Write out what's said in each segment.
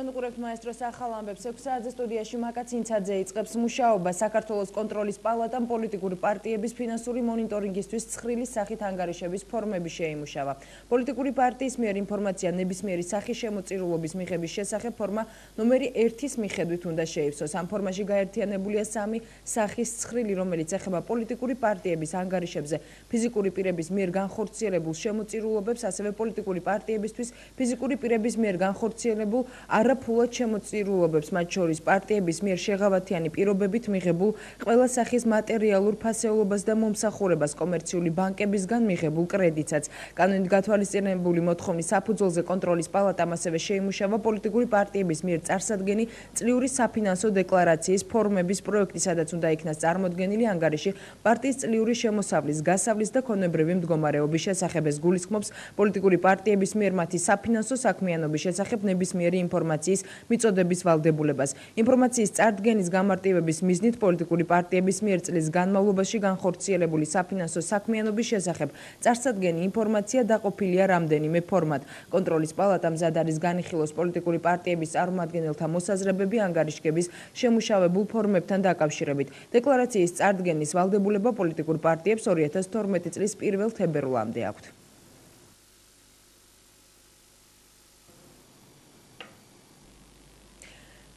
თქვენ უყურებთ მაესტროს ახალ ამბებს. 6 საათზე სტუდიაში მაკა ცინცაძე იწყებს მუშაობა საქართველოს კონტროლის პალატამ პოლიტიკური პარტიების ფინანსური მონიტორინგისთვის ცხრილის სახით ანგარიშების ფორმები შეიმუშავა. პოლიტიკური პარტიის მიერ ინფორმაცია ნებისმიერი სახის შემოწირულობის მიღების შესახებ ფორმა ნომერი 1-ის მიხედვით უნდა შეივსოს. ამ ფორმაში გაერთიანებულია 3 სახის ცხრილი, რომელიც ეხება პოლიტიკური პარტიების ანგარიშებზე, ფიზიკური პირების მიერ განხორციელებულ შემოწირულობებს, ასევე პოლიტიკური პარტიებისთვის ფიზიკური პირების მიერ განხორციელებულ არაფულად შემოწირულობებს, მათ შორის პარტიების მიერ შეღავათიანი პირობებით მიღებულ ყველა სახის მატერიალურ ფასეულობას და მომსახურებას, კომერციული ბანკებისგან მიღებულ კრედიტსაც. კანონით გათვალისწინებული მოთხოვნის საფუძველზე კონტროლის პალატამ ასევე შეიმუშავა პოლიტიკური პარტიების მიერ წარსადგენი წლიური საფინანსო დეკლარაციის ფორმების პროექტი, სადაც უნდა იქნას წარმოდგენილი ანგარიში პარტიის წლიური შემოსავლის, გასავლის და ქონებრივი მდგომარეობის შესახებ. ეს გულისხმობს პოლიტიკური პარტიების მიერ მათი საფინანსო საქმიანობის შესახებ ნებისმიერი ინფორმაციის მიწოდების ვალდებულებას. ინფორმაციის წარდგენის გამარტივების მიზნით პოლიტიკური პარტიების მიერ წლის განმავლობაში განხორციელებული საფინანსო საქმიანობის შესახებ წარსადგენი ინფორმაცია დაყოფილია რამდენიმე ფორმად. კონტროლის პალატამ მზად არის განიხილოს პოლიტიკური პარტიების წარმომადგენელთა მოსაზრებები ანგარიშგების შემუშავებულ ფორმებთან დაკავშირებით. დეკლარაციის წარდგენის ვალდებულება პოლიტიკურ პარტიებს 2012 წლის 1 თებერვლამდე აქვთ.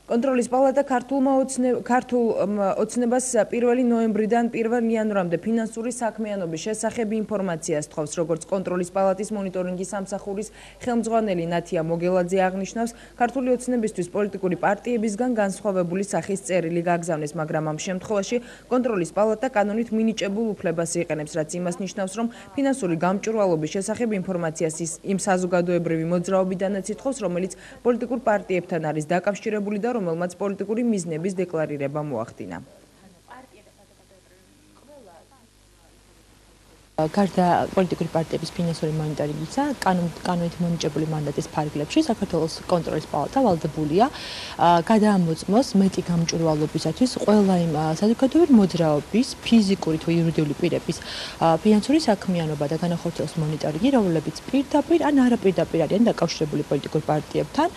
კონტროლის პალატა ქართულ ოცნებას 1 ნოემბრიდან 1 იანვრამდე ფინანსური საქმიანობის შესახებ ინფორმაციას თხოვს, როგორც კონტროლის პალატის მონიტორინგის სამსახურის ხელმძღვანელი ნათია მოგელაძე აღნიშნავს, ქართული ოცნებისთვის პოლიტიკური პარტიებისგან განსხვავებული სახის წერილი გაგზავნეს, მაგრამ ამ შემთხვევაში კონტროლის პალატა კანონით მინიჭებულ უფლებას იყენებს, რაც იმას ნიშნავს, რომ ფინანსური გამჭვირვალობის შესახებ ინფორმაციას იმ საზოგადოებრივი მოძრაობიდანაც ითხოვს, რომელიც პოლიტიკურ პარტიებთან არის დაკავშირებული და რომელმაც პოლიტიკური მიზნების დეკლარირება მოახდინა. გარდა პოლიტიკური პარტიების ფინანსური მონიტორინგისა, კანონით მონიჭებული მანდატის ფარგლებში საქართველოს კონტროლის პალატა ვალდებულია გადაამოწმოს მეტი გამჭვირვალობისათვის ყველა იმ საზოგადოებრივი მოძრაობის, ფიზიკური თუ იურიდიული პირების ფინანსური საქმიანობა და განახორციელოს მონიტორინგი, რომლებიც პირდაპირ ან არაპირდაპირ არიან დაკავშირებული პოლიტიკურ პარტიებთან,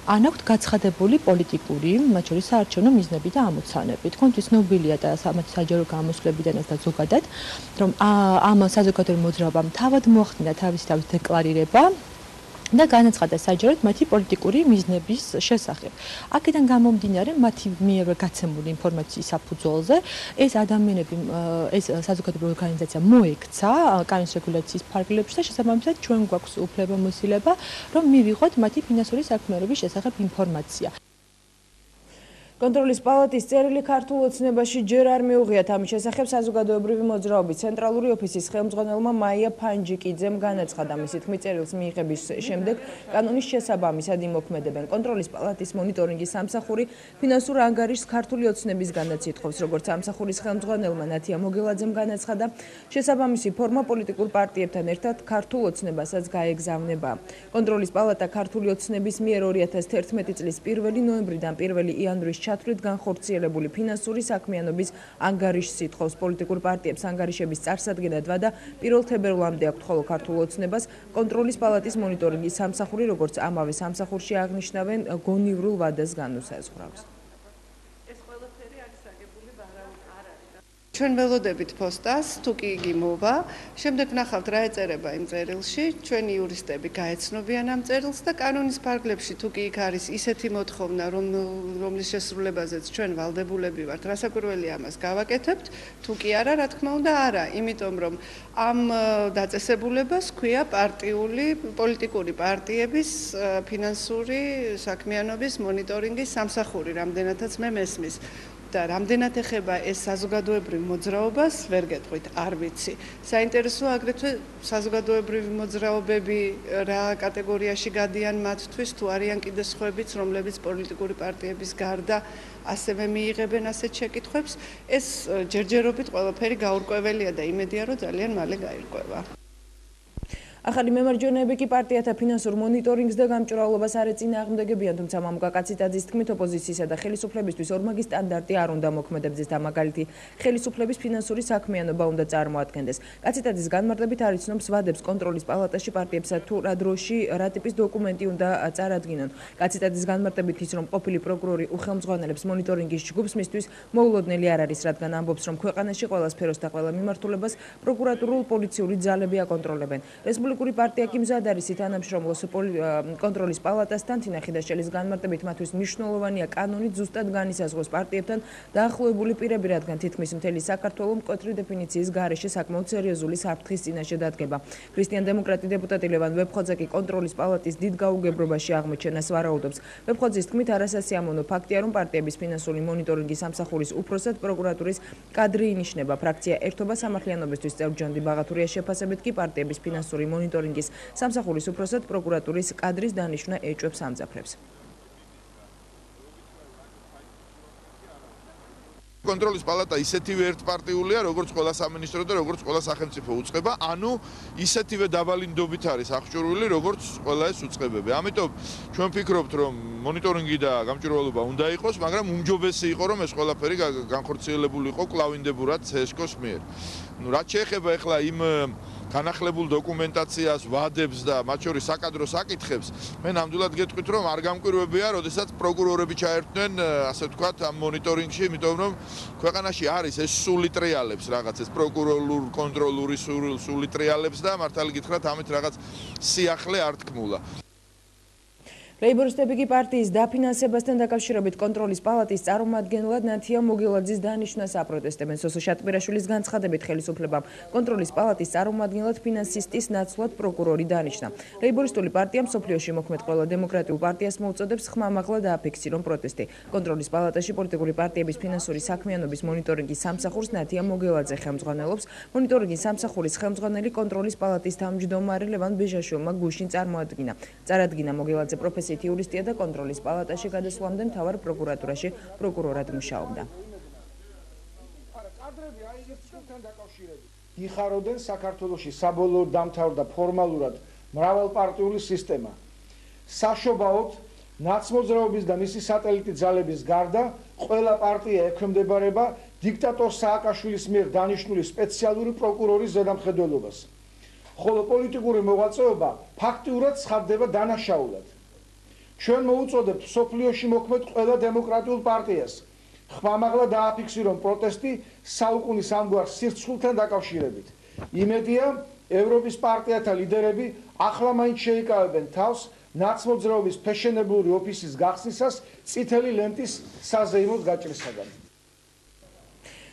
ან აქვთ გაცხადებული პოლიტიკური, მათ შორის საარჩევნო მიზნები და ამოცანები. თქვენთვის ცნობილია და მათი საჯარო გამოსვლებიდანაც და ზოგადად, რომ ამ საზოგადოებრივ მოძრაობამ თავად მოახდინა თავის დეკლარირება და განაცხადა საჯაროდ მათი პოლიტიკური მიზნების შესახებ. აქედან გამომდინარე, მათი მიერ გაცემული ინფორმაციის საფუძველზე ეს ადამიანები, ეს საზოგადოებრივი ორგანიზაცია მოექცა კანონის რეგულაციის ფარგლებში და შესაბამისად ჩვენ გვაქვს უფლებამოსილება, რომ მივიღოთ მათი ფინანსური საქმიანობის შესახებ ინფორმაცია. კონტროლის პალატის წერილი ქართულ ოცნებაში ჯერ არ მიუღიათ. ამის შესახებ საზოგადოებრივი მოძრაობის ცენტრალური ოფისის ხელმძღვანელმა მაია ფანჯიკიძემ განაცხადა. მისი თქმით, წერილს მიიღების შემდეგ კანონის შესაბამისად იმოქმედებენ. კონტროლის პალატის მონიტორინგის სამსახური ფინანსურ ანგარიშს ქართული ოცნებისგანაც ითხოვს, როგორც სამსახურის ხელმძღვანელმა ნათია მოგელაძემ განაცხადა, შესაბამისი ფორმა პოლიტიკურ პარტიებთან ერთად ქართულ ოცნებასაც გაეგზავნება. კონტროლის პალატა ქართული ოცნების მიერ 2011 წლის 1 ნოემბრიდან 1 იანვრის ჩათვლით განხორციელებული ფინანსური საქმიანობის ანგარიშს ითხოვს. პოლიტიკურ პარტიებს ანგარიშების წარსადგენად ვადა 1 თებერვლამდე აქვთ, ხოლო ქართულ ოცნებას კონტროლის პალატის მონიტორინგის სამსახური, როგორც ამავე სამსახურში აღნიშნავენ, გონივრულ ვადას განუსაზღვრავს. ჩვენ ველოდებით პოსტას, თუ კი იგი მოვა, შემდეგ ვნახავთ რა ეწერება იმ წერილში, ჩვენი იურისტები გაეცნობიან ამ წერილს და კანონის ფარგლებში თუ კი იქ არის ისეთი მოთხოვნა, რომლის შესრულებაზეც ჩვენ ვალდებულები ვართ, რასაკვირველია ამას გავაკეთებთ, თუ კი არა, რა თქმა უნდა, არა, იმიტომ რომ ამ დაწესებულებას ჰქვია პოლიტიკური პარტიების ფინანსური საქმიანობის მონიტორინგის სამსახური, რამდენადაც მე მესმის. და რამდენად ეხება ეს საზოგადოებრივ მოძრაობას, ვერ გეტყვით, არ ვიცი. საინტერესოა აგრეთვე საზოგადოებრივი მოძრაობები რა კატეგორიაში გადიან მათთვის, თუ არიან კიდე სხვაებიც, რომლებიც პოლიტიკური პარტიების გარდა ასევე მიიღებენ ასეთ შეკითხვებს. ეს ჯერჯერობით ყველაფერი გაურკვეველია და იმედია, რომ ძალიან მალე გაირკვევა. ახალი მემარჯვენეები კი პარტიათა ფინანსურ მონიტორინგს და გამჭვირვალობას არ ეწინააღმდეგებიან, თუმცა მამუკა კაციტაძის თქმით ოპოზიციისა და ხელისუფლებისთვის ორმაგი სტანდარტი არ უნდა მოქმედებდეს და მაგალითი ხელისუფლების ფინანსური საქმიანობა უნდა წარმოადგენდეს. კაციტაძის განმარტებით არ იცნობს ვადებს კონტროლის პალატაში პარტიებსა თუ რა დროში რა ტიპის დოკუმენტი უნდა წარადგინონ. კაციტაძის განმარტებით ის რომ ყოფილი პროკურორი უხელმძღვანელებს მონიტორინგის ჯგუფს მისთვის მოულოდნელი არ არის, რადგან ამბობს რომ ქვეყანაში ყველა სფეროს და ყველა მიმართულებას პროკურატურულ პოლიციური ძალები აკონტროლებენ. რესპუბლიკური პარტია კი მზად არის თანამშრომლოს კონტროლის პალატასთან. თინა ხიდაშელის განმარტებით მათთვის მნიშვნელოვანია კანონით ზუსტად განისაზღვროს პარტიებთან დაახლოებული პირები, რადგან თითქმის მთელი საქართველო მკვეთრი დეფინიციის გარეშე საკმაოდ სერიოზული საფრთხის წინაშე დადგება. ქრისტიან-დემოკრატი დეპუტატი ლევან ვეფხვაძე კი კონტროლის პალატის დიდ გაუგებრობაში აღმოჩენას ვარაუდობს. ვეფხვაძის თქმით არასასიამოვნო ფაქტია, რომ პარტიების ფინანსური მონიტორინგის სამსახურის უფროსად პროკურატურის კადრი ინიშნება. ფრაქცია ერთობა სამართლიანობისთვის წევრი ჯონდი ბაღათურიას შეფასებით კი პარტიების ფინანსური მონიტორინგის სამსახურის უფროსად პროკურატურის კადრის დანიშვნა ეჭვებს ამძაფრებს. კონტროლის პალატა ისეთივე ერთპარტიულია, როგორც ყველა სამინისტრო და როგორც ყველა სახელმწიფო უწყება, ანუ ისეთივე დაბალინდობით არის აღჭურვილი, როგორც ყველა ეს უწყებები. ამიტომ ჩვენ ვფიქრობთ, რომ მონიტორინგი და გამჭვირვალობა უნდა იყოს, მაგრამ უმჯობესი იყო, რომ ეს ყველაფერი განხორციელებული იყო კვლავინდებურად CSKO-ს მიერ. რაც შეეხება ახლა იმ განახლებულ დოკუმენტაციას, ვადებს და მათ შორის საკადრო საკითხებს, მე ნამდვილად გეტყვით, რომ არ გამკვირვებია, როდესაც პროკურორები ჩაერთვნენ, ასე ვთქვათ, ამ მონიტორინგში, იმიტომ რომ ქვეყანაში არის ეს სული ტრიალებს რაღაც ეს პროკურორულ კონტროლური სული ტრიალებს და მართალი გითხრათ, ამით რაღაც სიახლე არ თქმულა. ლეიბორისტები კი პარტიის დაფინანსებასთან დაკავშირებით კონტროლის პალატის წარმომადგენლად ნათია მოგილაძის დანიშვნას აპროტესტებენ. სოსო შატყბირაშვილის განცხადებით ხელისუფლებამ კონტროლის პალატის წარმომადგენლად ფინანსისტის ნაცვლად პროკურორი დანიშნა. ლეიბორისტული პარტია მსოფლიოში მოქმედ ყველა დემოკრატიულ პარტიას მოუწოდებს ხმამაღლა დააფიქსირონ პროტესტი. კონტროლის პალატაში პოლიტიკური პარტიების ფინანსური საქმიანობის მონიტორინგის სამსახურს ნათია მოგილაძე ხელმძღვანელობს. მონიტორინგის სამსახურის ხელმძღვანელი კონტროლის პალატის თავმჯდომარე ლევან ბეჟაშვილმა გუშინ წარადგინა მოგილაძე პროფესიით იურისტია და კონტროლის პალატაში გადასვლამდე მთავარ პროკურატურაში პროკურორად მუშაობდა. იხაროდნენ საქართველოში საბოლოოდ დამთავრდა ფორმალურად მრავალპარტიული სისტემა. საშობაოდ ნაცმოძრაობის და მისი სატელიტი ძალების გარდა ყველა პარტია ექვემდებარება დიქტატორ სააკაშვილის მიერ დანიშნული სპეციალური პროკურორის ზედამხედველობას. ხოლო პოლიტიკური მოღვაწეობა ფაქტიურად ცხადდება დანაშაულად. ჩვენ მოუწოდებთ მსოფლიოში მოქმედ ყველა დემოკრატიულ პარტიას ხმამაღლა დააფიქსირონ პროტესტი საუკუნის ამგვარ სირცხვილთან დაკავშირებით. იმედია, ევროპის პარტიათა ლიდერები ახლა მაინც შეიკავებენ თავს ნაცმოძრაობის ფეშენებლური ოფისის გახსნისას წითელი ლენტის საზეიმოდ გაჭრისაგან.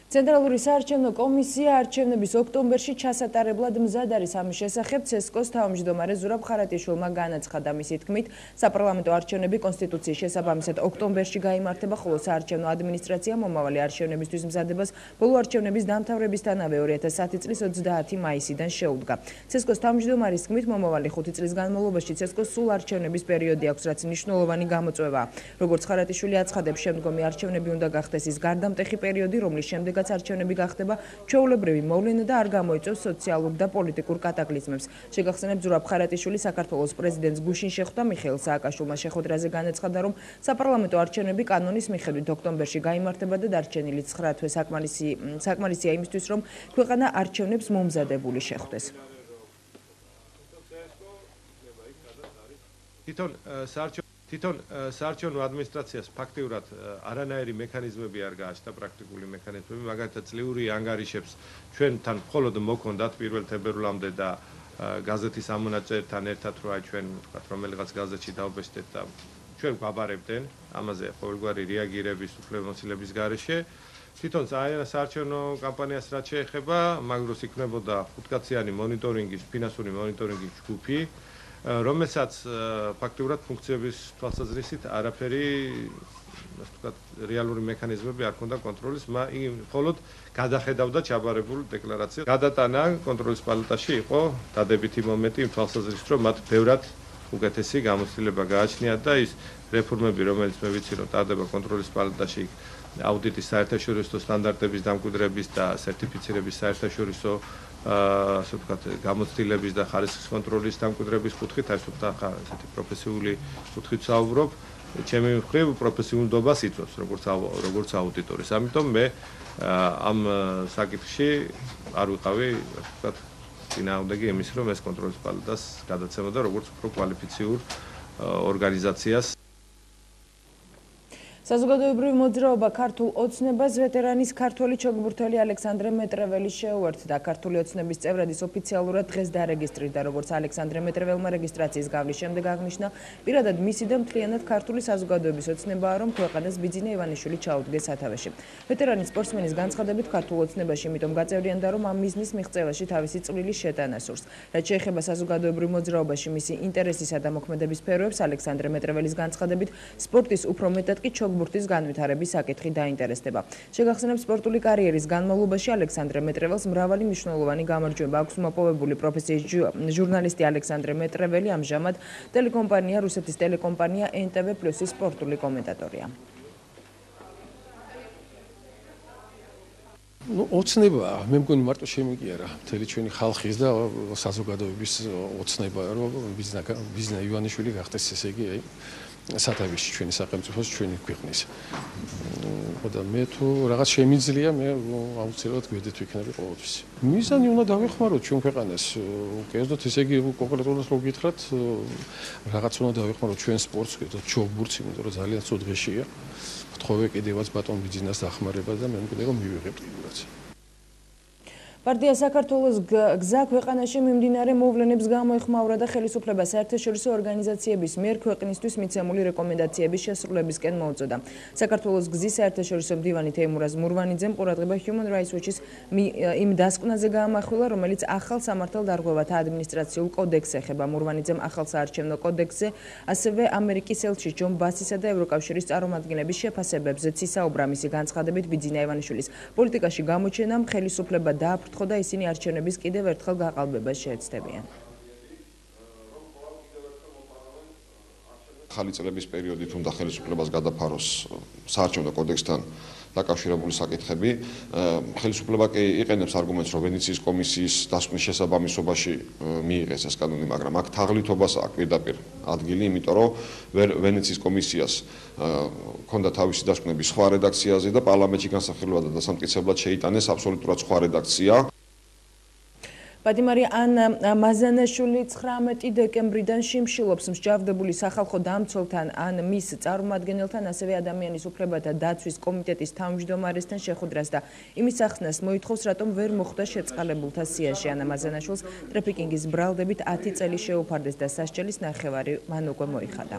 ცენტრალური საარჩევნო კომისია არჩევნების ოქტომბერში ჩასატარებლად მზად არის. ამის შესახებ CSKO-ს თავმჯდომარე ზურაბ ხარატიშვილმა განაცხადა. მისი თქმით, საპარლამენტო არჩევნები კონსტიტუციის შესაბამისად ოქტომბერში გაიმართება, ხოლო საარჩევნო ადმინისტრაცია მომავალი არჩევნებისთვის მზადებას ბოლო არჩევნების დამთავრებისთანავე 2010 წლის 30 მაისიდან შეუდგა. CSKO-ს თავმჯდომარის თქმით, მომავალი 5 წლის განმავლობაში CSKO-ს სულ არჩევნების პერიოდი აქვს, რაც მნიშვნელოვანი გამოწვევაა. როგორც ხარატიშვილი აცხადებს, შემდგომი არჩევნები უნდა გახდეს ის გარდამტეხი პერიოდი, რომლის შემდეგაც არჩევნები გახდება ჩვეულებრივი მოვლენა და არ გამოიწვევს სოციალურ და პოლიტიკურ კატაკლიზმებს. შეგახსენებთ, ზურაბ ხარატიშვილი საქართველოს პრეზიდენტს გუშინ შეხვდა. მიხეილ სააკაშვილმა შეხვედრაზე განაცხადა, რომ საპარლამენტო არჩევნები კანონის მიხედვით ოქტომბერში გაიმართება და დარჩენილი 9 თვე საკმარისია იმისთვის, რომ ქვეყანა არჩევნებს მომზადებული შეხვდეს. თვითონ საარჩევნო ადმინისტრაციას ფაქტიურად არანაირი მექანიზმები არ გააჩნდა, პრაქტიკული მექანიზმები, მაგალითად წლიური ანგარიშებს ჩვენთან მხოლოდ მოქონდათ 1 თებერვლამდე და გაზეთის ამონაწერთან ერთად რა ჩვენ ვთქვათ რომელიღაც გაზეთში დავბეჭდეთ და ჩვენ გვაბარებდნენ ამაზე ყოველგვარი რეაგირების უფლებამოსილების გარეშე. თვითონ საარჩევნო კამპანიას რაც შეეხება, მაგ დროს იქნებოდა 5-კაციანი მონიტორინგის, ფინანსური მონიტორინგის ჯგუფი, რომელსაც ფაქტიურად ფუნქციების თვალსაზრისით არაფერი, ასე ვთქვათ, რეალური მექანიზმები არ ჰქონდა კონტროლის, მხოლოდ გადახედავდა ჩაბარებულ დეკლარაციას. გადატანა კონტროლის პალატაში იყო დადებითი მომენტი იმ თვალსაზრისით, რომ მათ ბევრად უკეთესი გამოცდილება გააჩნიათ და ის რეფორმები, რომელიც მე ვიცი, რომ ტარდება კონტროლის პალატაში, აუდიტის საერთაშორისო სტანდარტების დამკვიდრების და სერტიფიცირების საერთაშორისო ასე ვთქვათ, გამოცდილების და ხარისხის კონტროლის დამკვიდრების კუთხით, აი სულ ესეთი პროფესიული კუთხით საუბრობ, ჩემი მხრივ პროფესიულობას იწვევს როგორც აუდიტორის. ამიტომ მე ამ საკითხში არ ვიყავი, ასე ვთქვათ, წინააღმდეგი იმის, რომ ეს კონტროლის პალატას გადაცემოდა როგორც უფრო კვალიფიციურ ორგანიზაციას. საზოგადოებრივი მოძრაობა ქართულ ოცნებას ვეტერანის ქართველი ჩოგბურთელი ალექსანდრე მეტრეველი შეუერთდა. ქართული ოცნების წევრადის ოფიციალურად დღეს დარეგისტრირდა, როგორც ალექსანდრე მეტრეველმა რეგისტრაციის გავლის შემდეგ აღნიშნა, პირადად მისი და მთლიანად ქართული საზოგადოების ოცნებაა, რომ ქვეყანას ბიძინა ივანიშვილი ჩაუდგეს სათავეში. ვეტერანი სპორტსმენის განცხადებით ქართულ ოცნებაში იმიტომ გაწევრიანდა, რომ ამ მიზნის მიღწევაში თავისი წვლილი შეტანა სურს. რაც შეეხება საზოგადოებრივ მოძრაობაში მისი ინტერესისა და მოქმედების სფეროებს, ალექსანდრე მეტრეველის განცხადებით, სპორტის უფრო მეტად კი ბურთის განვითარების საკითხი დაინტერესდება. შეგახსენებთ, სპორტული კარიერის განმავლობაში ალექსანდრე მეტრეველს მრავალი მნიშვნელოვანი გამარჯვება აქვს მოპოვებული. პროფესიის ჟურნალისტი ალექსანდრე მეტრეველი ამჟამად ტელეკომპანია რუსეთის ტელეკომპანია NTV+-ის სპორტული კომენტატორია. ოცნება, მე მგონი მარტო შემიგიარა მთელი ჩვენი ხალხის და საზოგადოების ოცნება, რომ ბიზნა ივანიშვილი გახდეს, ესე იგი, სათავეში ჩვენი სახელმწიფოს, ჩვენი ქვეყნის. და მე თუ რაღაც შემიძლია, მე აუცილებლად გვერდით ვიქნები ყოველთვის. მიზანი უნდა დავეხმაროთ ჩვენ ქვეყანას. კერძოდ ესე იგი კონკრეტულად რო გითხრათ, რაღაც უნდა დავეხმაროთ ჩვენ სპორტს, ჩოგბურთს, იმიტომ რომ ძალიან ცუდ დღეშია. ვთხოვე კიდევაც ბატონ ბიძინას დახმარება და მე მგონი რომ მივიღებთ კიდევაც. პარტია საქართველოს გზა ქვეყანაში მიმდინარე მოვლენებს გამოეხმაურა და ხელისუფლება საერთაშორისო ორგანიზაციების მიერ ქვეყნისთვის მიცემული რეკომენდაციების შესრულებისკენ მოუწოდა. საქართველოს გზის საერთაშორისო მდივანი თეიმურაზ მურვანიძემ ყურადღება Human Rights Watch-ის იმ დასკვნაზე გაამახვილა, რომელიც ახალ სამართალდარღვევათა ადმინისტრაციულ კოდექსს ეხება. მურვანიძემ ახალ საარჩევნო კოდექსზე, ასევე ამერიკის ელჩის ჯონ ბასისა და ევროკავშირის წარმომადგენლების შეფასებებზეც ისაუბრა. მისი განცხადებით, ბიძინა ივანიშვილის პოლიტიკაში გამოჩენამ ხელისუფლება დააფრთხო და ისინი არჩევნების კიდევ ერთხელ გაყალბებას შეეცდებიან. ახალი წლების პერიოდით უნდა ხელისუფლებას გადაფაროს საარჩევნო კოდექსთან დაკავშირებული საკითხები. ხელისუფლება კი იყენებს არგუმენტს, რომ ვენეციის კომისიის დასკვნის შესაბამისობაში მიიღეს ეს კანონი, მაგრამ აქ თაღლითობას აქვს პირდაპირ ადგილი, იმიტომ რომ ვენეციის კომისიას ჰქონდა თავისი დასკვნების სხვა რედაქციაზე და პარლამენტში განსახილველად და დასამტკიცებლად შეიტანეს აბსოლუტურად სხვა რედაქცია. პატიმარი ანა მაზანაშვილი 19 დეკემბრიდან შიმშილობს მსჯავრდებული სახალხო დამცველთან ან მის წარმომადგენელთან, ასევე ადამიანის უფლებათა დაცვის კომიტეტის თავმჯდომარესთან შეხვედრას და იმის ახსნას მოითხოვს, რატომ ვერ მოხვდა შეწყალებულთა სიაში. ანა მაზანაშვილს ტრაფიკინგის ბრალდებით 10 წელი შეუფარდეს და სასჯელის ნახევარი მან უკვე მოიხადა.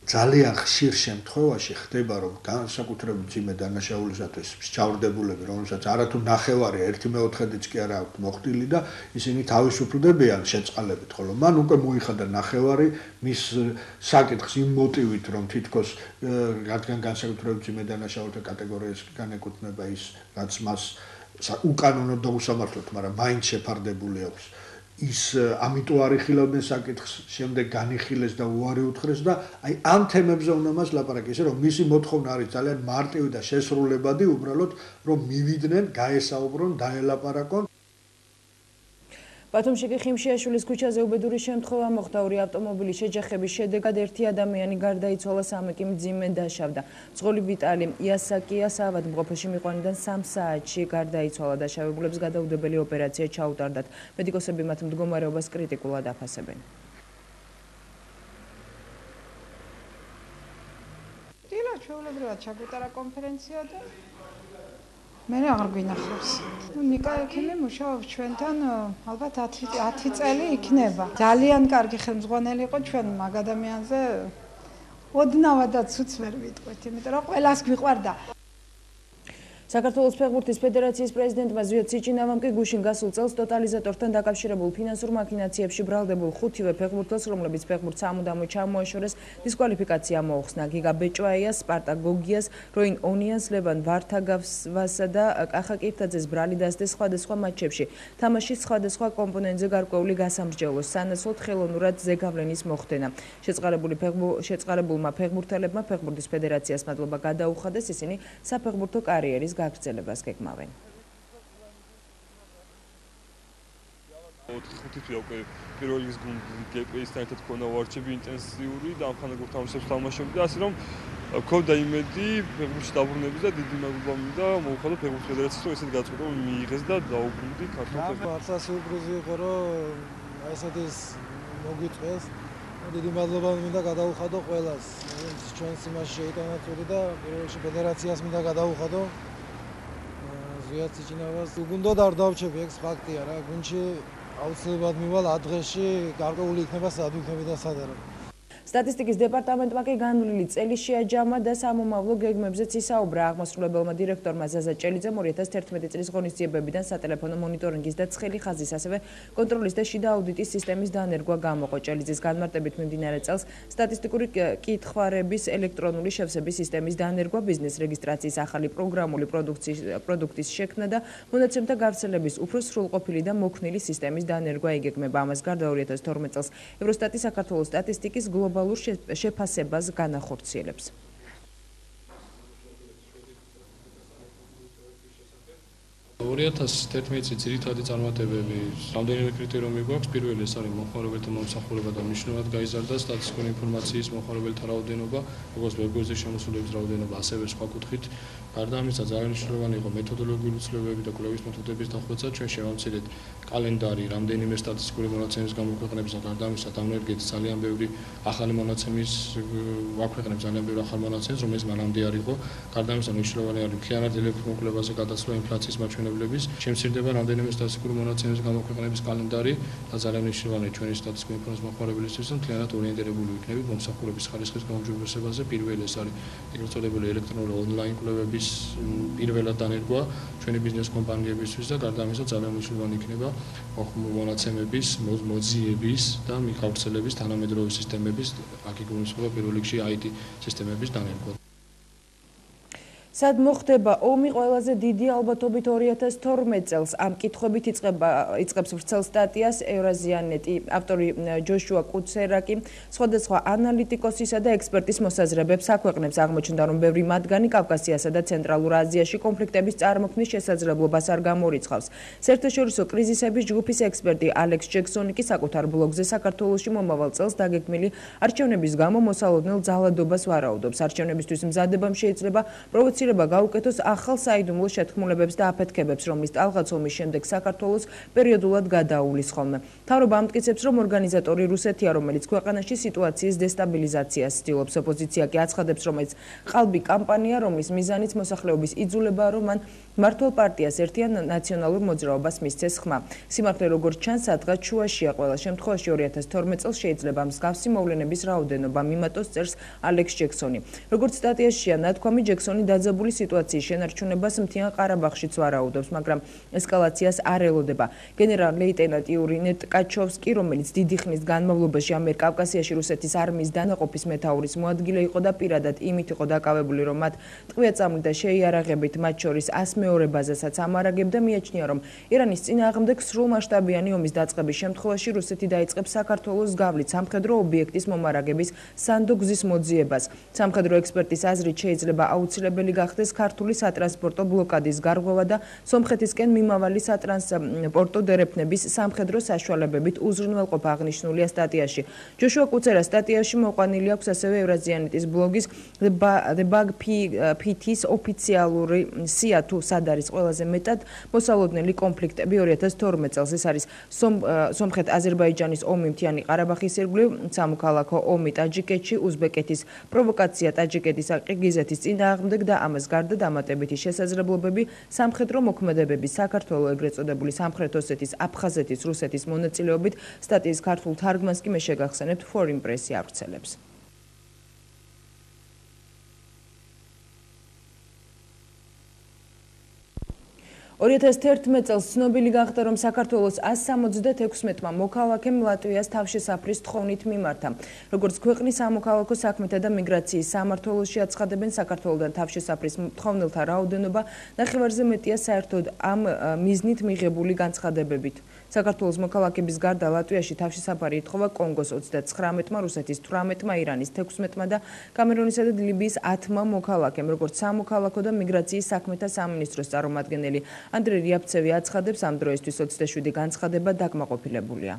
ძალიან ხშირ შემთხვევაში ხდება, რომ განსაკუთრებით ძიმე დანაშაულისათვის მსჯავრდებულები, რომელსაც არათუ ნახევარი 1/4-იც კი არა აქვთ მოხდილი და ისინი თავისუფლდებიან შეწყალებით, ხოლო მან უკვე მოიხადა ნახევარი მის საკითხს იმ მოტივით, რომ თითქოს რადგან განსაკუთრებით ძიმე დანაშაულთა კატეგორიას განეკუთვნება ის, რაც მას უკანონოდ დაუსამართლოთ, მაგრამ მაინც შეფარდებული აქვს. ის ამიტომ არ იხილავდნენ საკითხს, შემდეგ განიხილეს და უარი უთხრეს და აი ამ თემებზე უნდა მას ლაპარაკი, ისე რომ მისი მოთხოვნა არის ძალიან მარტივი და შესრულებადი, უბრალოდ რომ მივიდნენ, გაესაუბრონ, დაელაპარაკონ. ბათუმში კი ხიმშიაშვილის ქუჩაზე უბედური შემთხვევა მოხდა. ორი ავტომობილის შეჯახების შედეგად ერთი ადამიანი გარდაიცვალა, სამი კი მძიმე დაშავდა. მძღოლი ვიტალი იასაკია საავადმყოფოში მიყვანიდან 3 საათში გარდაიცვალა. დაშავებულებს გადაუდებელი ოპერაცია ჩაუტარდათ. მედიკოსები მათ მდგომარეობას კრიტიკულად აფასებენ. დილა ჩვეულებრივად ჩაგუტარა კონფერენცია და მე აღარ გვინახავს. ნიკა ექიმი მუშაობს ჩვენთან, ალბათ 10 წელი იქნება. ძალიან კარგი ხელმძღვანელი იყო ჩვენ მაგ ადამიანზე. ოდნავადაც უც ვერ ვიტყვით, იმიტომ რომ ყველას გვიყვარდა. საქართველოს ფეხბურთის ფედერაციის პრეზიდენტმა ზვიად სიჭინავამ კი გუშინ გასულ წელს ტოტალიზატორთან დაკავშირებულ ფინანსურ მაქინაციებში ბრალდებულ 5-ვე ფეხბურთელს, რომლებიც ფეხბურთს სამუდამოდ ჩამოაშორეს, დისკვალიფიკაცია მოუხსნა. გიგა ბეჭვაიას, სპარტაკ გოგიას, როინ ონიანს, ლევან ვართაგავსა და კახა კირთაძეს ბრალი დასდეს სხვადასხვა მატჩებში. თამაშის სხვადასხვა კომპონენტზე გარკვეული გასამსჯელოს სანაცვლოდ ხელოვნურად ზეგავლენის მოხდენა. შეწყარებულმა ფეხბურთელებმა ფეხბურთის ფედერაციას მადლობა გადაუხადეს, ისინი საფეხბურთო კარიერის გაგრძელებას გეგმავენ. პირველ რიგის გპ-ისთან ერთად ქონდა ვარჩები ინტენსიური და ამ ხანაგურ თამაშებს თამაშობდი, ასე რომ მქონდა იმედი ფეხბურთში დაბრუნების და დიდი მადლობა მინდა მოუხადო ფეხბურთის ფედერაციას, რომ ესეთი გადაწყვეტილება მიიღეს და დაუბრუნდი ქართულ ფეხბურთს. არც სიურპრიზი იყო, რომ ესეთი მოგვიწვეს. დიდი მადლობა მინდა გადაუხადო ყველას. ჩვენს იმაში შეიტანა წვლილი და პირველ რიგში ფედერაციას მინდა გადაუხადო. ზვიად სიჭინავას უგუნდოდ არ დავჩები, ეს ფაქტია რა. გუნდში აუცილებლად მივალ ადრეში, გარკვეული იქნება სად ვიქნები და სად არა. სტატისტიკის დეპარტამენტმა კი განვლილი წელი შეაჯამა და სამომავლო გეგმებზეც ისაუბრა. აღმასრულებელმა დირექტორმა ზაზა ჭელიძემ 2011 წლის ღონისძიებებიდან სატელეფონო მონიტორინგის და ცხელი ხაზის, ასევე კონტროლის და შიდა აუდიტის სისტემის დანერგვა გამოყო. ჭელიძის განმარტებით მიმდინარე წელს სტატისტიკური კითხვარების ელექტრონული შევსების სისტემის დანერგვა, ბიზნეს რეგისტრაციის ახალი პროგრამული პროდუქტის შექმნა და მონაცემთა გავრცელების უფრო სრულყოფილი და მოქნილი სისტემის დანერგვა იგეგმება. ამას გარდა 2012 წელს ევროსტატი საქართველოს სტატისტიკის გლობალურ შეფასებას განახორციელებს. 2011 წლის ძირითადი წარმატებები რამდენიმე კრიტერიუმი გვაქვს. პირველი ეს არის მომხმარებელთა მომსახურება და მნიშვნელოვნად გაიზარდა სტატისტიკური ინფორმაციის მომხმარებელთა რაოდენობა, როგორც ვებგვერდზე შემოსულების რაოდენობა, ასევე სხვა კუთხით. გარდა ამისა, ძალიან მნიშვნელოვანი იყო მეთოდოლოგიური ცვლილებები და კვლევის მეთოდების დახვეწა. ჩვენ შევამცირეთ კალენდარი რამდენიმე სტატისტიკური მონაცემის გამოქვეყნებისა, გარდა ამისა, დამნერგეთ ძალიან ბევრი ახალი მონაცემის ვაქვეყნებ ძალიან ბევრი ახალი მონაცემის, რომელიც მანამდე არ იყო. გარდა ამისა, მნიშვნელოვანი არის მთლიანად ელექტრონულ კვლევაზე გადასვლა ინფლაციის მაჩვენებლების. შემცირდება რამდენიმე სტატისტიკური მონაცემის გამოქვეყნების კალენდარი და ძალიან მნიშვნელოვანია ჩვენი სტატისტიკური ინფორმაციის მომხმარებლისთვის, რომ მთლიანად ორიენტირებული ვიქნებით მომსახურების ხარისხის გაუმჯობესებაზე. პირველი ეს არის ეგრეთ წოდებული ელექტრონული ონლაინ კვლევების პირველად დანერგვა ჩვენი ბიზნეს კომპანიებისთვის და გარდა ამისა ძალიან მნიშვნელოვანი იქნება მონაცემების მოძიების და მიხავრცელების თანამედროვე სისტემების, აქ იგულისხმება პირველ რიგში IT სისტემების დანერგვა. სად მოხდება ომი? ყველაზე დიდი ალბათობით 2012 წელს ამ კითხვებით იწყებს ვრცელ სტატიას ევრაზიანეტი. ავტორი ჯოშუა კუცერაკი სხვადასხვა ანალიტიკოსისა და ექსპერტის მოსაზრებებს აქვეყნებს. აღმოჩნდა, რომ ბევრი მათგანი კავკასიასა და ცენტრალურ აზიაში კონფლიქტების წარმოქმნის შესაძლებლობას არ გამორიცხავს. საერთაშორისო კრიზისების ჯგუფის ექსპერტი ალექს ჯექსონი კი საკუთარ ბლოგზე საქართველოში მომავალ წელს დაგეგმილი არჩევნების გამო მოსალოდნელ ძალადობას ვარაუდობს. არჩევნებისთვის მზადებამ შეიძლება პროვოცირება გაუკეთოს ახალ საიდუმლო შეთქმულებებს და აფეთქებებს, რომლის ტალღაც ომის შემდეგ საქართველოს პერიოდულად გადაუვლის ხოლმე. მთავრობა ამტკიცებს, რომ ორგანიზატორი რუსეთია, რომელიც ქვეყანაში სიტუაციის დესტაბილიზაციას ცდილობს. ოპოზიცია კი აცხადებს, რომ ეს ყალბი კამპანია, რომლის მიზანიც მოსახლეობის იძულებაა, რომ მან მმართველ პარტიას ერთიან ნაციონალურ მოძრაობას მისცეს ხმა. სიმართლე როგორც ჩანს, სადღაც შუაშია. ყველა შემთხვევაში 2012 წელს შეიძლება მსგავსი მოვლენების რაოდენობა მიმატოს, წერს ალექს ჯექსონი. როგორც სტატიაშია ნათქვამი, ჯექსონი დაძაბული სიტუაციის შენარჩუნებას მთიან ყარაბაღშიც ვარაუდობს, მაგრამ ესკალაციას არ ელოდება. გენერალ-ლეიტენანტ იური ნეტკაჩოვსკი, რომელიც დიდი ხნის განმავლობაში ამიერკავკასიაში რუსეთის არმიის დანაყოფის მეთაურის მოადგილე იყო და პირადად იმით იყო დაკავებული, რომ მათ ტყვია წამლით და შეიარაღებით, მათ შორის 100 მეორე ბაზასაც ამარაგებდა, მიაჩნია, რომ ირანის წინააღმდეგ სრულმასშტაბიანი ომის დაწყების შემთხვევაში რუსეთი დაიწყებს საქართველოს გავლით სამხედრო ობიექტის მომარაგების სანდო გზის მოძიებას. სამხედრო ექსპერტის აზრით შეიძლება აუცილებელი გახდეს ქართული სატრანსპორტო ბლოკადის გარღვევა და სომხეთისკენ მიმავალი სატრანსპორტო დერეფნების სამხედრო საშუალებებით უზრუნველყოფა აღნიშნულია სტატიაში. ჯოშუა კუცერა სტატიაში მოყვანილი აქვს ასევე ევრაზიანეტის ბლოგის The Bug PT-ის ოფიციალური სია თუ სად არის ყველაზე მეტად მოსალოდნელი კონფლიქტები 2012 წელს. ეს არის სომხეთ-აზერბაიჯანის ომი მთიანი ყარაბაღის ირგვლივ, სამოქალაქო ომი ტაჯიკეთში, უზბეკეთის პროვოკაცია ტაჯიკეთის ყირგიზეთის წინააღმდეგ და ამას გარდა დამატებითი შესაძლებლობები სამხედრო მოქმედებების საქართველოს ეგრეთ წოდებული სამხრეთ ოსეთის, აფხაზეთის, რუსეთის მონაწილეობით. სტატიის ქართულ თარგმანს კი მე შეგახსენებთ Foreign Press-ი ავრცელებს. 2011 წელს ცნობილი გახდა, რომ საქართველოს 176-მა მოქალაქემ ლატვიას თავშესაფრის თხოვნით მიმართა. როგორც ქვეყნის სამოქალაქო საქმეთა და მიგრაციის სამმართველოში აცხადებენ, საქართველოდან თავშესაფრის მთხოვნელთა რაოდენობა ნახევარზე მეტია საერთოდ ამ მიზნით მიღებული განცხადებებით. საქართველოს მოქალაქების გარდა ლატვიაში თავშესაფარი ითხოვა კონგოს 39-მა, რუსეთის 18-მა, ირანის 16-მა და კამერუნისა და ლიბიის 10-მა მოქალაქემ, როგორც სამოქალაქო და მიგრაციის საქმეთა სამინისტროს წარმომადგენელი ანდრე რიაბცევი აცხადებს, ამ დროისთვის 27 განცხადება დაკმაყოფილებულია.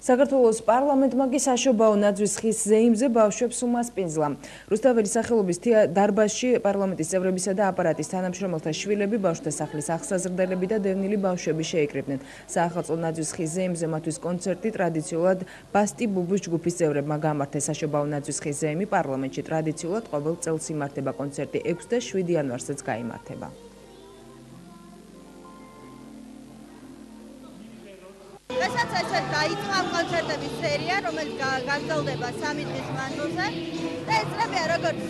საქართველოს პარლამენტმა კი საშობაო ნაძვის ხის ზეიმზე ბავშვებს უმასპინძლა. რუსთაველის სახელობის დარბაზში პარლამენტის წევრებისა და აპარატის თანამშრომელთა შვილები, ბავშვთა სახლის აღსაზრდელები და დევნილი ბავშვები შეიკრიბნენ. საახალწლო ნაძვის ხის ზეიმზე მათთვის კონცერტი ტრადიციულად ბასტი ბუბუს ჯგუფის წევრებმა გამართეს. საშობაო ნაძვის ხის ზეიმი პარლამენტში ტრადიციულად ყოველ წელს იმართება. კონცერტი 6 და 7 იანვარსაც გაიმართება. დღესაც ესე დაიწყო ამ კონცერტების სერია, რომელიც გაგრძელდება 3 დღის მანძილზე და ეწრებიან როგორც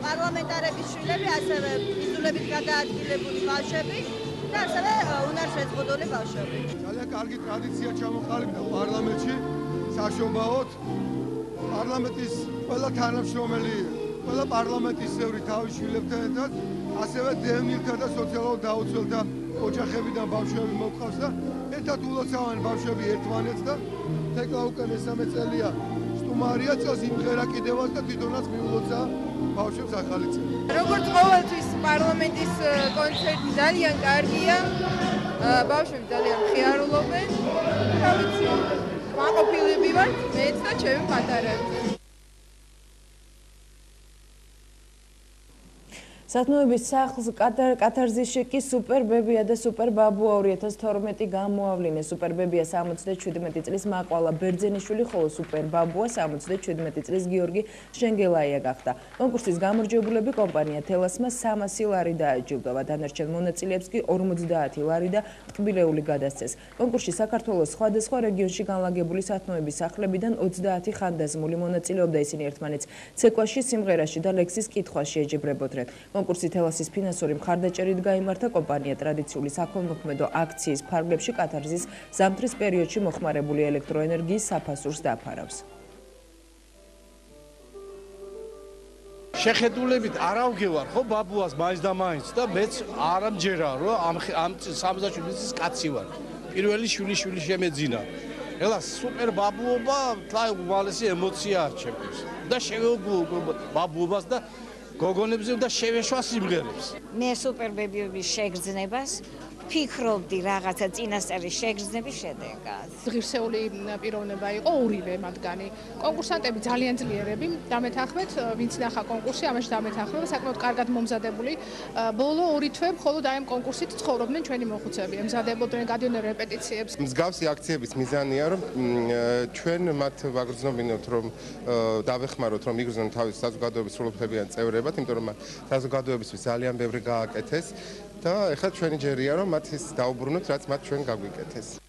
პარლამენტარების შვილები, ასევე იძულებით გადაადგილებული ბავშვები და ასევე უნარშეზღუდული ბავშვები. ძალიან კარგი ტრადიცია ჩამოყალიბდა პარლამენტში, საშობაოდ პარლამენტის ყველა თანამშრომელი, ყველა პარლამენტის წევრი თავის შვილებთან ერთად, ასევე დევნილთა და სოციალურად დაუცველთა ოჯახებიდან ბავშვები მოყავს და ერთად ულოცავენ ბავშვები ერთმანეთს და თეკლა უკვე მესამე წელია სტუმარია წელს იმღერა კიდევაც და თვითონაც მიულოცა ბავშვებს ახალი წელი. როგორც ყოველთვის პარლამენტის კონცერტი ძალიან კარგია. ბავშვები ძალიან ხიარულობენ. მაყოფილები ვართ მეც და ჩემი პატარები. სათნოების სახლს კათარზისში კი სუპერ ბებია და სუპერ ბაბუა 2012 გამოავლინეს. სუპერ ბებია 77 წლის მაყვალა ბერძენიშვილი, ხოლო სუპერ ბაბუა 77 წლის გიორგი შენგელაია გახდა. კონკურსის გამარჯვებულები კომპანია თელასმა 300 ლარი დააჯილდოვა. დანარჩენ მონაწილეებს კი 50 ლარი და ტკბილეული გადასცეს. კონკურსში საქართველოს სხვადასხვა რეგიონში განლაგებული სათნოების სახლებიდან 30 ხანდაზმული მონაწილეობდა. ისინი ერთმანეთს ცეკვაში, სიმღერაში და ლექსის კითხვაში ეჯიბრებოდნენ. კონკურსი თელასის ფინანსური მხარდაჭერით გაიმართა. კომპანია ტრადიციული საქველმოქმედო აქციის ფარგლებში კათარზის ზამთრის პერიოდში მოხმარებული ელექტროენერგიის საფასურს დაფარავს. შეხედულებით არავგევარ ხო ბაბუას მაინც და მაინც და მეც არ ამჯერა რომ ამ 77 წლის კაცი ვარ. პირველი შვილი შემეძინა. ელას სუპერ ბაბუობა თლა უვალესი ემოცია არჩევს და შევეუბნო ბაბუობას და გოგონებზე და შევეშვა სიმღერებს. მე სუპერ ბებიების შეგრძნებას ფიქრობდი რაღაცა წინასწარი შეგრძნების შედეგად. ღირსეული პიროვნება იყო ორივე მათგანი. კონკურსანტები ძალიან ძლიერები, დამეთანხმეთ, ვინც ნახა კონკურსი, ამაში დამეთანხმება, საკმაოდ კარგად მომზადებული. ბოლო 2 თვე მხოლოდ აი ამ კონკურსით ცხოვრობდნენ ჩვენი მოხუცები. ემზადებოდნენ, გადიოდნენ რეპეტიციებს. მსგავსი აქციების მიზანია, რომ ჩვენ მათ ვაგრძნობინოთ, რომ დავეხმაროთ, რომ იგრძნონ თავის საზოგადოების სრულუფლებიან წევრებად, იმიტომ რომ საზოგადოებისთვის ძალიან ბევრი გააკეთეს. და ეხლა ჩვენი ჯერია რომ მათ ის დაუბრუნოთ, რაც მათ ჩვენ გაგვიკეთეს.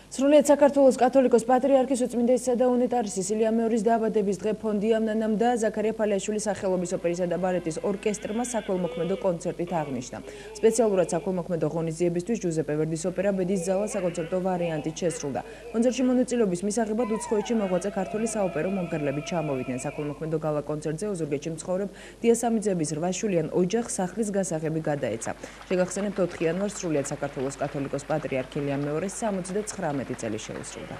სრულიად საქართველოს კათოლიკოს პატრიარქის უწმინდესისა და უნეტარისის ილია მეორის დააბადების დღე ფონდი ამნანამ და ზაქარია ფალიაშვილის სახელობის ოპერისა და ბალეტის ორკესტრმა საქველმოქმედო კონცერტით აღნიშნა. სპეციალურად საქველმოქმედო ღონისძიებისთვის ჯუზეპე ვერდის ოპერა ბედის ზალა საკონცერტო ვარიანტით შესრულდა. კონცერტში მონაწილეობის მისაღებად უცხოეთში მოღვაწე ქართული საოპერო მომღერლები ჩამოვიდნენ. საქველმოქმედო გალა კონცერტზე ოზურგეთში მცხოვრებ დიასამიძეების 8-შვილიან ოჯახს სახლის გასაღები გადაეცა. შეგახსენებთ 4 იანვარს სრულიად საქართველოს კათოლიკოს პატრიარქ ილია მეორის 79 წელი შეუსრულდა.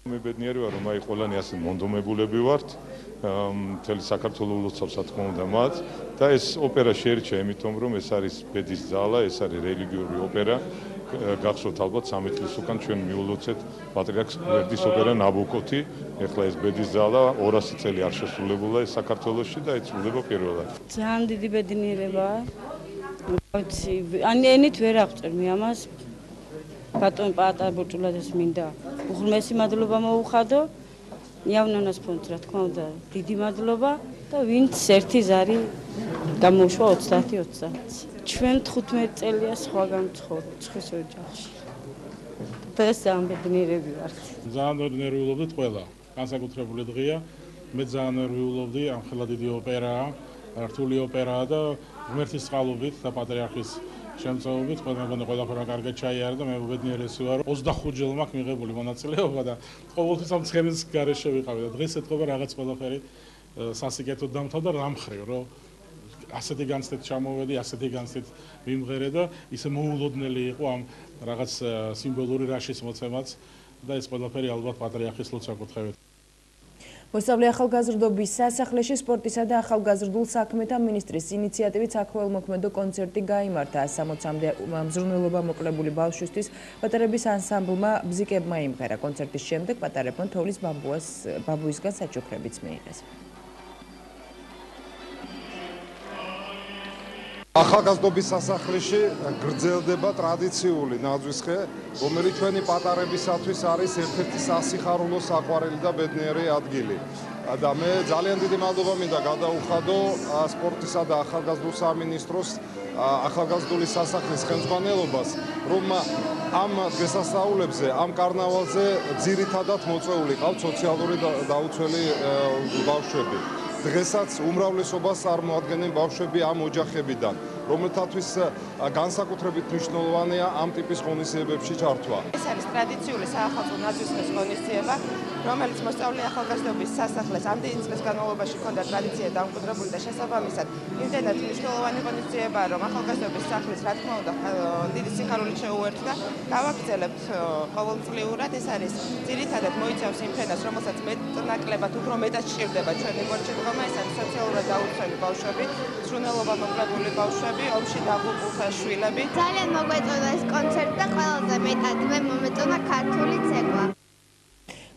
მე ბედნიერი ვარ, რომ აი ყველანი ასე მონდომებულები ვართ. მთელი საქართველო ულოცავს, რა თქმა უნდა, მათ და ეს ოპერა შეერჩა იმიტომ, რომ ეს არის ბედის ზალა, ეს არის რელიგიური ოპერა. გახსოვთ ალბათ 13 წლის უკან ჩვენ მიულოცეთ პატრიარქ ვერდის ოპერა ნაბოკოთი. ეხლა ეს ბედის ზალა 200 წელი არ შესრულებულა ეს საქართველოში და ეცვლება პირველად. ძალიან დიდი ბედნიერებაა. ენით ვერ აღწერ მე ამას ბატონ პაატარ ბურჭულაძეს მინდა უღრმესი მადლობა მოუხადო იავნანას ფონდს რა თქმა უნდა დიდი მადლობა და ვინც ერთი ზარი გამოუშვა 30-30 ჩვენ 15 წელია სხვა გამცხოვრთ ცხის ოჯახში დღეს ძალიან ბედნიერები ვართ ძალიან ბედნიერულობთ ყველა განსაკუთრებული დღეა. მე ძალიან ნერვიულობდი, ამ ხელა დიდი ოპერაა, რთული ოპერაა და ღმერთის წყალობით და პატრიარქის შემწეობით ყველაფერი კარგად ჩაიარა და მე უბედნიერესი ვარ. 25 ჯერ მაქვს მიღებული მონაწილეობა და ყოველთვის ამ ცხენის გარეშე ვიყავი და დღეს ეთქობა რაღაც ყველაფერი სასიკეთოდ დამთავრდა და რამხრივ რომ ასეთი განცდით ჩამოვედი, ასეთი განცდით ვიმღერე და ისე მოულოდნელი იყო ამ რაღაც სიმბოლური რაშის მოცემაც და ეს ყველაფერი ალბათ პატრიარქის ლოცვა კუთხევით. მოსწავლე ახალგაზრდობის სასახლეში სპორტისა და ახალგაზრდულ საქმეთა მინისტრის ინიციატივით საქველმოქმედო კონცერტი გაიმართა 60-მდე მზრუნველობა მოკლებული ბავშვისთვის პატარების ანსამბლმა ბზიკებმა იმღერა. კონცერტის შემდეგ პატარებმა თოვლის ბაბუისგან საჩუქრებიც მიიღეს. ახალგაზრდობის სასახლეში გრძელდება ტრადიციული ნაძვისხე, რომელიც ჩვენი პატარებისათვის არის ერთ-ერთი სასიხარულო საყვარელი და ბედნიერი ადგილი. და მე ძალიან დიდი მადლობა მინდა გადაუხადო სპორტისა და ახალგაზრდულ სამინისტროს ახალგაზრდული სასახლის ხელმძღვანელობას, რომ ამ დღესასწაულებზე, ამ კარნავალზე ძირითადად მოწვეული ყავთ სოციალური დაუცველი ბავშვები. დღესაც უმრავლესობას წარმოადგენენ ბავშვები ამ ოჯახებიდან, რომელთათვის განსაკუთრებით მნიშვნელოვანია ამ ტიპის ღონისძიებებში ჩართვა. ეს არის ტრადიციული საახალწლო ნაძვისხეს ღონისძიება, რომელიც მოსწავლე ახალგაზრდობის სასახლეს ამდენი წლის განმავლობაში ჰქონდა ტრადიცია დამკვიდრებული და შესაბამისად იმდენად მნიშვნელოვანი ღონისძიებაა, რომ ახალგაზრდობის სახლის რა თქმა უნდა დიდი სიხარულით შეუერთდა. გავაგრძელებთ ყოველწლიურად, ეს არის ძირითადად მოიცავს იმ ფენას, რომელსაც მეტნაკლებად უფრო მეტად სჭირდება ჩვენი გორჩედგომა, ეს არის სოციალურად დაუცველი ბავშვები, სრულნელობა მოკლებული ბავშვები, ომში დაღუპულთა შვილები. ძალიან მოგვეწონა ეს კონცერტი და ყველაზე მეტად მე მომეწონა ქართული ცეკვა.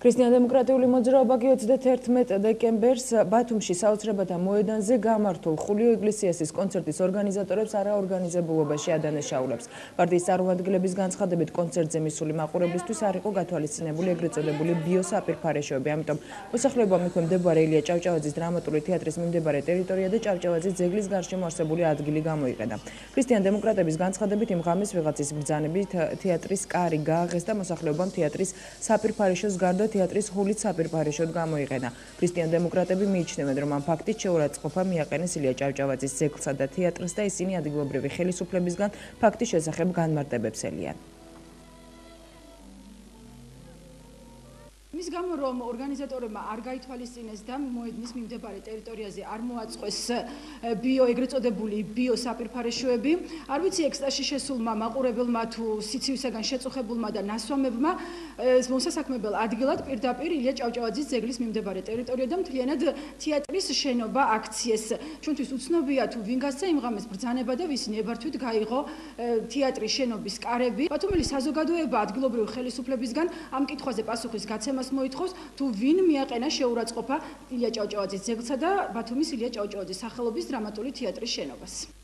ქრისტიან-დემოკრატიული მოძრაობა 31 დეკემბერს ბათუმში საოცრებათა მოედანზე გამართულ ხულიო ეკლესიასის კონცერტის ორგანიზატორებს არაორგანიზებულობაში ადანაშაულებს. პარტიის წარმომადგენლების განცხადებით კონცერტზე მისული მაყურებლისთვის არ იყო გათვალისწინებული ეგრეთ წოდებული ბიოსაპირფარეშოები, ამიტომ მოსახლეობამ იქვე მდებარე ილია ჭავჭავაძის დრამატული თეატრის მიმდებარე ტერიტორია და ჭავჭავაძის ძეგლის გარშემო არსებული ადგილი გამოიყენა. ქრისტიან-დემოკრატების განცხადებით იმ ღამეს ვიღაცის ბრძანებით თეატრის კარი გააღეს და მოსახლეობამ თეატრის საპირფარეშოს გარდა თეატრის ჰულით საპირფარეშოდ გამოიყენა. ქრისტიან-დემოკრატები მიიჩნევენ, რომ ამ ფაქტით შეურაცხყოფა მიაყენეს ილია ჭავჭავაძის ძეგლსა და თეატრს და ისინი ადგილობრივი ხელისუფლებისგან ფაქტის შესახებ განმარტებებს ელიან. მის გამო რომ ორგანიზატორებმა არ გაითვალისწინეს და მოედნის მიმდებარე ტერიტორიაზე არ მოაწყვეს ეგრეთ წოდებული ბიოსაპირფარეშოები, არ ვიცი ექსტაზში შესულმა მაყურებელმა თუ სიცივისაგან შეწუხებულმა და ნასვამებმა მოსასაქმებელ ადგილად პირდაპირ ილია ჭავჭავაძის ძეგლის მიმდებარე ტერიტორია და მთლიანად თეატრის შენობა აქციეს. ჩვენთვის უცნობია თუ ვინ გასცა იმ ღამეს ბრძანება და ვის ნებართვით გაიღო თეატრის შენობის კარები. ბათუმელი საზოგადოება ადგილობრივი ხელისუფლებისგან ამ კითხვაზე პასუხის გაცემას მოითხოვს, თუ ვინ მიაყენა შეურაცხყოფა ილია ჭავჭავაძის ძეგლსა და ბათუმის ილია ჭავჭავაძის სახელობის დრამატული თეატრის შენობას.